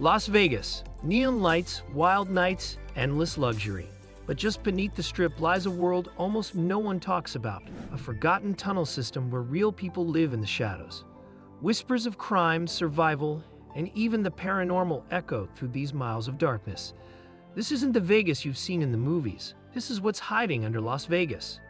Las Vegas, neon lights, wild nights, endless luxury. But just beneath the Strip lies a world almost no one talks about, a forgotten tunnel system where real people live in the shadows. Whispers of crime, survival, and even the paranormal echo through these miles of darkness. This isn't the Vegas you've seen in the movies. This is what's hiding under Las Vegas.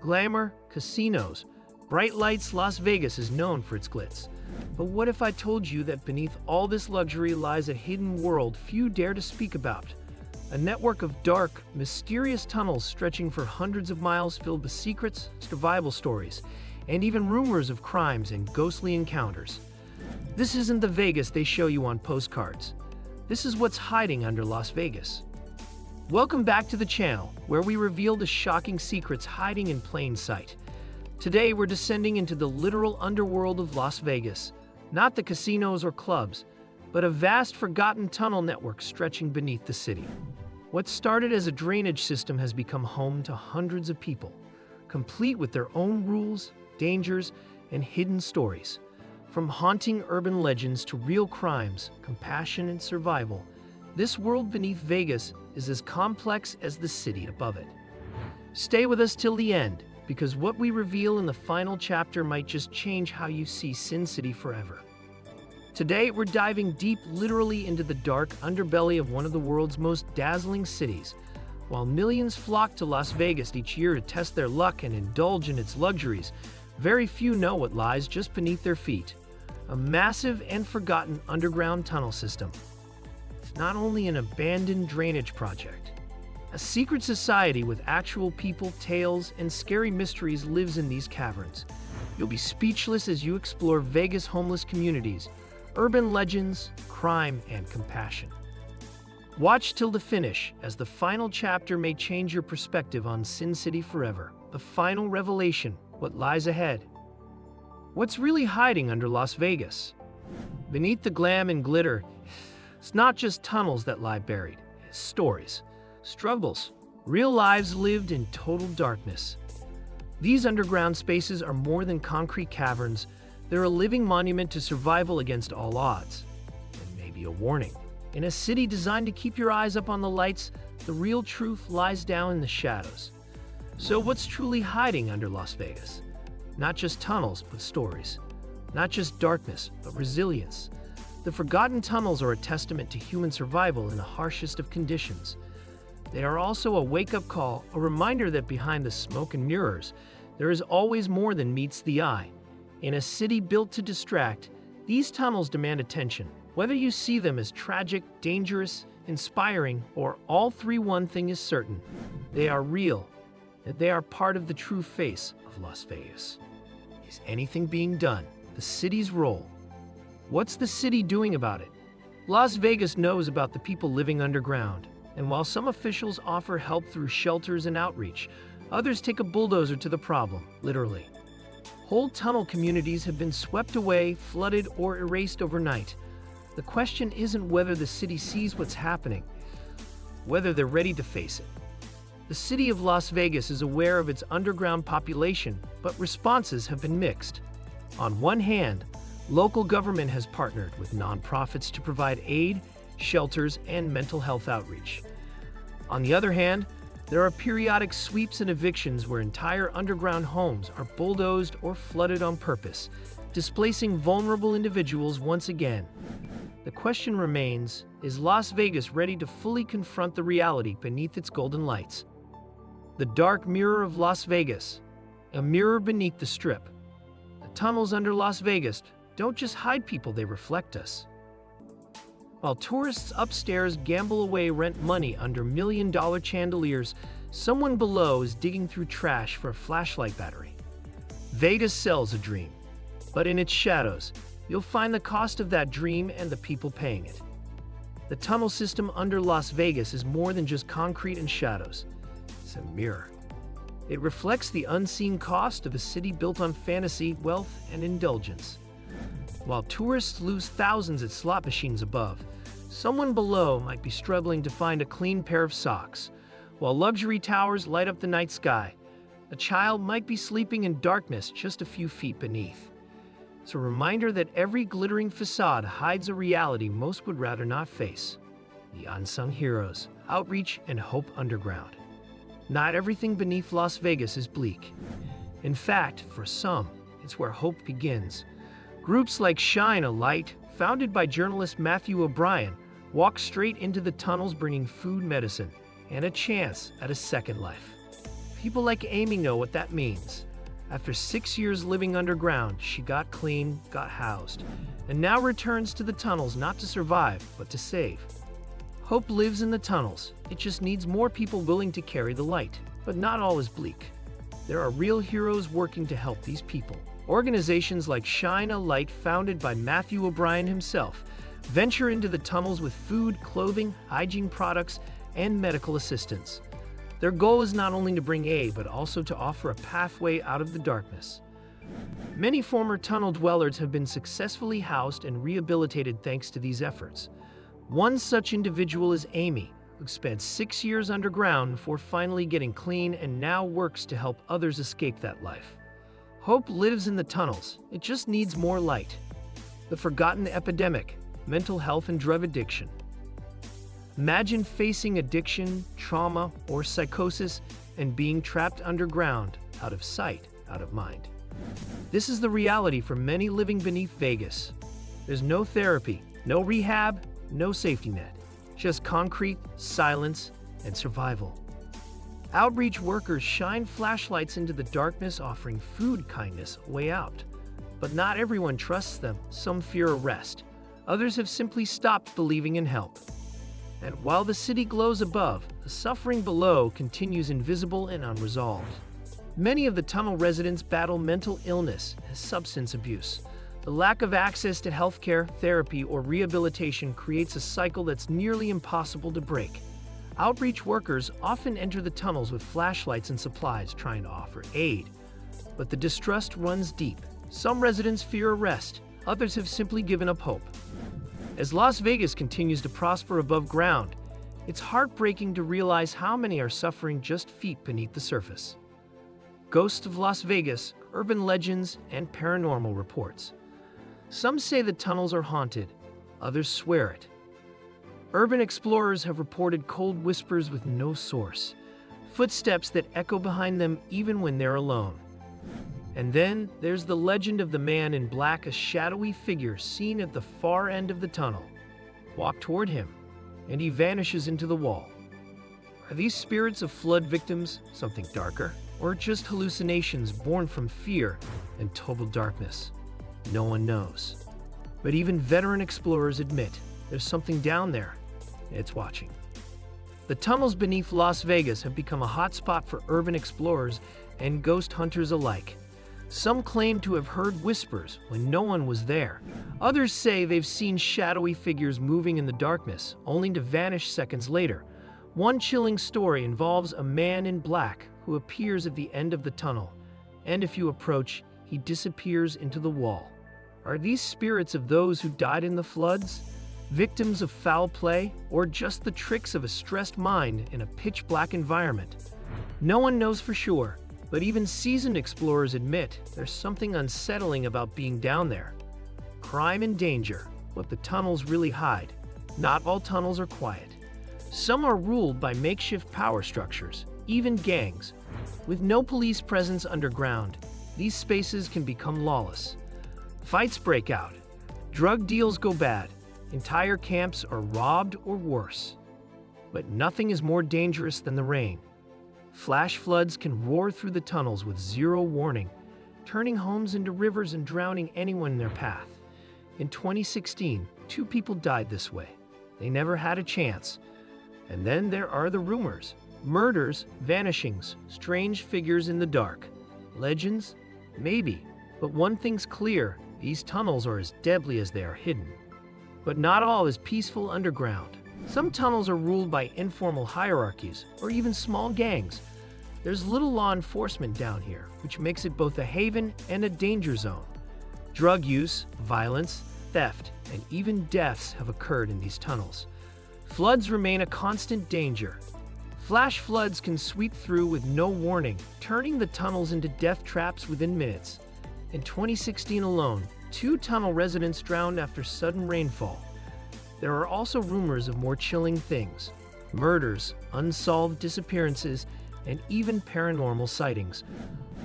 Glamour, casinos, bright lights. Las Vegas is known for its glitz. But what if I told you that beneath all this luxury lies a hidden world few dare to speak about? A network of dark, mysterious tunnels stretching for hundreds of miles filled with secrets, survival stories, and even rumors of crimes and ghostly encounters. This isn't the Vegas they show you on postcards. This is what's hiding under Las Vegas. Welcome back to the channel, where we reveal the shocking secrets hiding in plain sight. Today, we're descending into the literal underworld of Las Vegas, not the casinos or clubs, but a vast forgotten tunnel network stretching beneath the city. What started as a drainage system has become home to hundreds of people, complete with their own rules, dangers, and hidden stories. From haunting urban legends to real crimes, compassion, and survival, this world beneath Vegas is as complex as the city above it. Stay with us till the end, because what we reveal in the final chapter might just change how you see Sin City forever. Today, we're diving deep literally into the dark underbelly of one of the world's most dazzling cities. While millions flock to Las Vegas each year to test their luck and indulge in its luxuries, very few know what lies just beneath their feet. A massive and forgotten underground tunnel system. It's not only an abandoned drainage project. A secret society with actual people, tales, and scary mysteries lives in these caverns. You'll be speechless as you explore Vegas' homeless communities, urban legends, crime, and compassion. Watch till the finish, as the final chapter may change your perspective on Sin City forever. The final revelation, what lies ahead. What's really hiding under Las Vegas? Beneath the glam and glitter, it's not just tunnels that lie buried. It's stories, struggles, real lives lived in total darkness. These underground spaces are more than concrete caverns. They're a living monument to survival against all odds. And maybe a warning. In a city designed to keep your eyes up on the lights, the real truth lies down in the shadows. So what's truly hiding under Las Vegas? Not just tunnels, but stories. Not just darkness, but resilience. The forgotten tunnels are a testament to human survival in the harshest of conditions. They are also a wake-up call, a reminder that behind the smoke and mirrors, there is always more than meets the eye. In a city built to distract, these tunnels demand attention. Whether you see them as tragic, dangerous, inspiring, or all three, one thing is certain. They are real, and they are part of the true face of Las Vegas. Is anything being done? The city's role. What's the city doing about it? Las Vegas knows about the people living underground, and while some officials offer help through shelters and outreach, others take a bulldozer to the problem, literally. Whole tunnel communities have been swept away, flooded, or erased overnight. The question isn't whether the city sees what's happening, whether they're ready to face it. The city of Las Vegas is aware of its underground population, but responses have been mixed. On one hand, local government has partnered with nonprofits to provide aid, shelters, and mental health outreach. On the other hand, there are periodic sweeps and evictions where entire underground homes are bulldozed or flooded on purpose, displacing vulnerable individuals once again. The question remains, is Las Vegas ready to fully confront the reality beneath its golden lights? The dark mirror of Las Vegas, a mirror beneath the Strip. The tunnels under Las Vegas don't just hide people, they reflect us. While tourists upstairs gamble away rent money under million-dollar chandeliers, someone below is digging through trash for a flashlight battery. Vegas sells a dream, but in its shadows, you'll find the cost of that dream and the people paying it. The tunnel system under Las Vegas is more than just concrete and shadows. It's a mirror. It reflects the unseen cost of a city built on fantasy, wealth, and indulgence. While tourists lose thousands at slot machines above, someone below might be struggling to find a clean pair of socks. While luxury towers light up the night sky, a child might be sleeping in darkness just a few feet beneath. It's a reminder that every glittering facade hides a reality most would rather not face. The unsung heroes, outreach, and hope underground. Not everything beneath Las Vegas is bleak. In fact, for some, it's where hope begins. Groups like Shine a Light, founded by journalist Matthew O'Brien, walk straight into the tunnels bringing food, medicine, and a chance at a second life. People like Amy know what that means. After 6 years living underground, she got clean, got housed, and now returns to the tunnels not to survive, but to save. Hope lives in the tunnels. It just needs more people willing to carry the light. But not all is bleak. There are real heroes working to help these people. Organizations like Shine a Light, founded by Matthew O'Brien himself, venture into the tunnels with food, clothing, hygiene products, and medical assistance. Their goal is not only to bring aid, but also to offer a pathway out of the darkness. Many former tunnel dwellers have been successfully housed and rehabilitated thanks to these efforts. One such individual is Amy, who spent 6 years underground before finally getting clean and now works to help others escape that life. Hope lives in the tunnels. It just needs more light. The forgotten epidemic, mental health and drug addiction. Imagine facing addiction, trauma, or psychosis and being trapped underground, out of sight, out of mind. This is the reality for many living beneath Vegas. There's no therapy, no rehab, no safety net. Just concrete, silence, and survival. Outreach workers shine flashlights into the darkness, offering food, kindness, a way out. But not everyone trusts them. Some fear arrest. Others have simply stopped believing in help. And while the city glows above, the suffering below continues invisible and unresolved. Many of the tunnel residents battle mental illness and substance abuse. The lack of access to healthcare, therapy, or rehabilitation creates a cycle that's nearly impossible to break. Outreach workers often enter the tunnels with flashlights and supplies, trying to offer aid. But the distrust runs deep. Some residents fear arrest. Others have simply given up hope. As Las Vegas continues to prosper above ground, it's heartbreaking to realize how many are suffering just feet beneath the surface. Ghosts of Las Vegas, urban legends, and paranormal reports. Some say the tunnels are haunted, others swear it. Urban explorers have reported cold whispers with no source, footsteps that echo behind them even when they're alone. And then there's the legend of the man in black, a shadowy figure seen at the far end of the tunnel. Walk toward him, and he vanishes into the wall. Are these spirits of flood victims, something darker, or just hallucinations born from fear and total darkness? No one knows. But even veteran explorers admit there's something down there. It's watching. The tunnels beneath Las Vegas have become a hotspot for urban explorers and ghost hunters alike. Some claim to have heard whispers when no one was there. Others say they've seen shadowy figures moving in the darkness, only to vanish seconds later. One chilling story involves a man in black who appears at the end of the tunnel, and if you approach, he disappears into the wall. Are these spirits of those who died in the floods, victims of foul play, or just the tricks of a stressed mind in a pitch-black environment? No one knows for sure. But even seasoned explorers admit there's something unsettling about being down there. Crime and danger, what the tunnels really hide. Not all tunnels are quiet. Some are ruled by makeshift power structures, even gangs. With no police presence underground, these spaces can become lawless. Fights break out. Drug deals go bad. Entire camps are robbed or worse. But nothing is more dangerous than the rain. Flash floods can roar through the tunnels with zero warning, turning homes into rivers and drowning anyone in their path. In 2016, 2 people died this way. They never had a chance. And then there are the rumors. Murders, vanishings, strange figures in the dark. Legends? Maybe. But one thing's clear, these tunnels are as deadly as they are hidden. But not all is peaceful underground. Some tunnels are ruled by informal hierarchies or even small gangs. There's little law enforcement down here, which makes it both a haven and a danger zone. Drug use, violence, theft, and even deaths have occurred in these tunnels. Floods remain a constant danger. Flash floods can sweep through with no warning, turning the tunnels into death traps within minutes. In 2016 alone, 2 tunnel residents drowned after sudden rainfall. There are also rumors of more chilling things: murders, unsolved disappearances, and even paranormal sightings.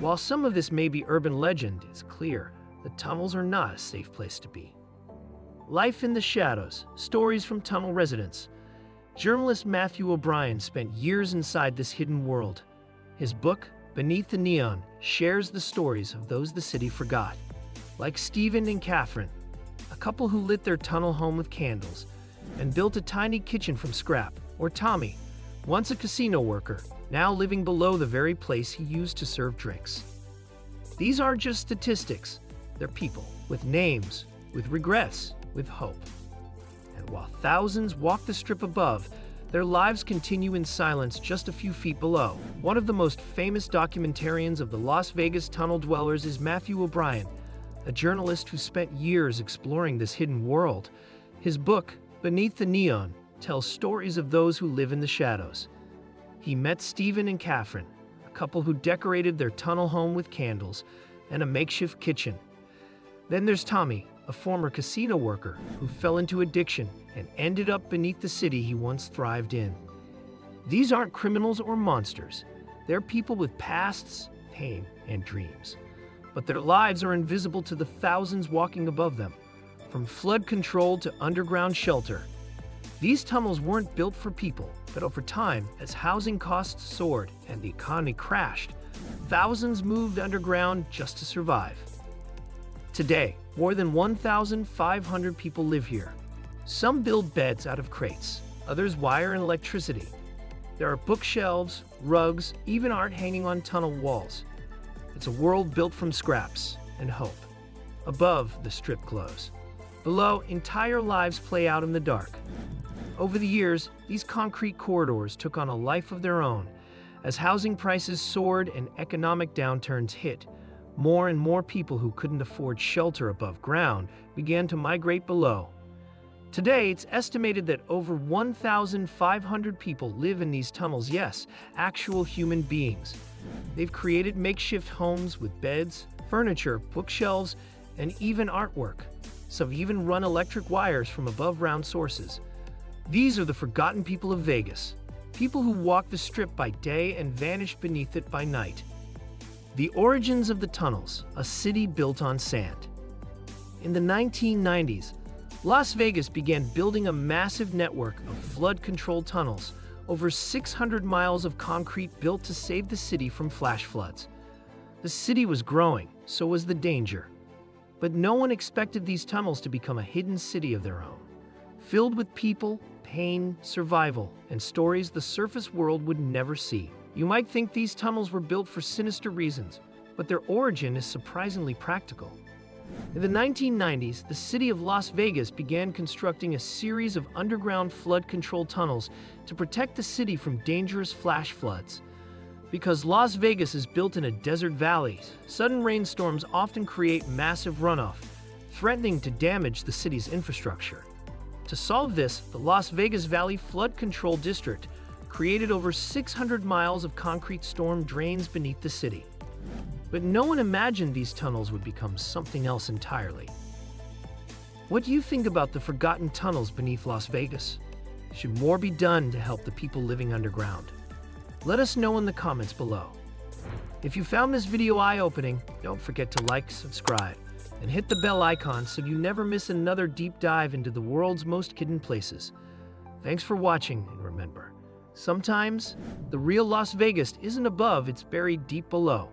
While some of this may be urban legend, it's clear the tunnels are not a safe place to be. Life in the shadows, stories from tunnel residents. Journalist Matthew O'Brien spent years inside this hidden world. His book, Beneath the Neon, shares the stories of those the city forgot. Like Stephen and Catherine, a couple who lit their tunnel home with candles and built a tiny kitchen from scrap. Or Tommy, once a casino worker, now living below the very place he used to serve drinks. These aren't just statistics, they're people with names, with regrets, with hope. And while thousands walk the strip above, their lives continue in silence just a few feet below. One of the most famous documentarians of the Las Vegas tunnel dwellers is Matthew O'Brien, a journalist who spent years exploring this hidden world. His book, Beneath the Neon, tells stories of those who live in the shadows. He met Stephen and Catherine, a couple who decorated their tunnel home with candles and a makeshift kitchen. Then there's Tommy, a former casino worker who fell into addiction and ended up beneath the city he once thrived in. These aren't criminals or monsters. They're people with pasts, pain, and dreams. But their lives are invisible to the thousands walking above them. From flood control to underground shelter, these tunnels weren't built for people, but over time, as housing costs soared and the economy crashed, thousands moved underground just to survive. Today, more than 1,500 people live here. Some build beds out of crates, others wire in electricity. There are bookshelves, rugs, even art hanging on tunnel walls. It's a world built from scraps and hope. Above, the strip glows. Below, entire lives play out in the dark. Over the years, these concrete corridors took on a life of their own. As housing prices soared and economic downturns hit, more and more people who couldn't afford shelter above ground began to migrate below. Today, it's estimated that over 1,500 people live in these tunnels. Yes, actual human beings. They've created makeshift homes with beds, furniture, bookshelves, and even artwork. Some even run electric wires from above-ground sources. These are the forgotten people of Vegas, people who walk the strip by day and vanish beneath it by night. The origins of the tunnels, a city built on sand. In the 1990s, Las Vegas began building a massive network of flood-controlled tunnels, over 600 miles of concrete built to save the city from flash floods. The city was growing, so was the danger. But no one expected these tunnels to become a hidden city of their own, filled with people, pain, survival, and stories the surface world would never see. You might think these tunnels were built for sinister reasons, but their origin is surprisingly practical. In the 1990s, the city of Las Vegas began constructing a series of underground flood-control tunnels to protect the city from dangerous flash floods. Because Las Vegas is built in a desert valley, sudden rainstorms often create massive runoff, threatening to damage the city's infrastructure. To solve this, the Las Vegas Valley Flood Control District created over 600 miles of concrete storm drains beneath the city. But no one imagined these tunnels would become something else entirely. What do you think about the forgotten tunnels beneath Las Vegas? Should more be done to help the people living underground? Let us know in the comments below. If you found this video eye-opening, don't forget to like, subscribe, and hit the bell icon so you never miss another deep dive into the world's most hidden places. Thanks for watching, and remember, sometimes the real Las Vegas isn't above, it's buried deep below.